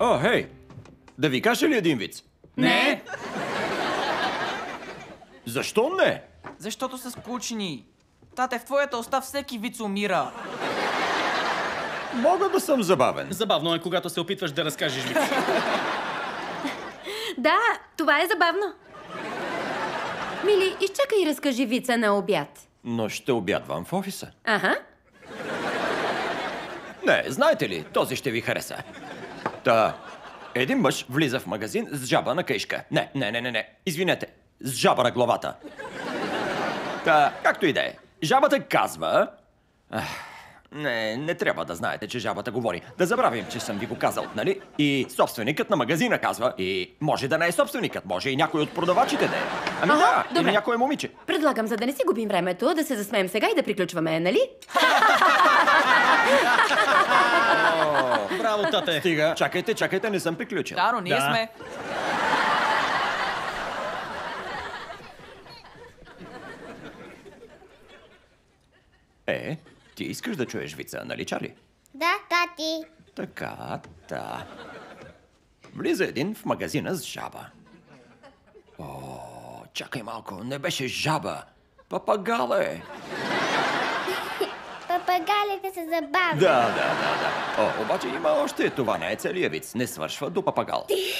О, хей! Да ви кажа ли един виц? Не! Защо не? Защото са скучни. Тате, в твоята уста всеки виц умира. Мога да съм забавен. Забавно е, когато се опитваш да разкажеш виц. Да, това е забавно. Мили, изчакай и разкажи вица на обяд. Но ще обядвам в офиса. Аха. Не, знаете ли, този ще ви хареса. Един мъж влиза в магазин с жаба на каишка. Не. Извинете, с жаба на главата. Както и да е. Жабата казва... Не трябва да знаете, че жабата говори. Да забравим, че съм ви го казал, нали? И собственикът на магазина казва. И може да не е собственикът, може и някой от продавачите да е. Ами да, или някое момиче. Предлагам, за да не си губим времето, да се засмеем сега и да приключваме, нали? Браво, тате! Стига, чакайте, не съм приключил. Да, но ние сме. Ти искаш да чуеш вица, нали, Чарли? Да, тати. Така, да. Влиза един в магазина с жаба. Чакай малко, не беше жаба. Папагал е. Папагалите са забавни. Да. Обаче има още. Това не е целият виц. Не свършва до папагал. Ти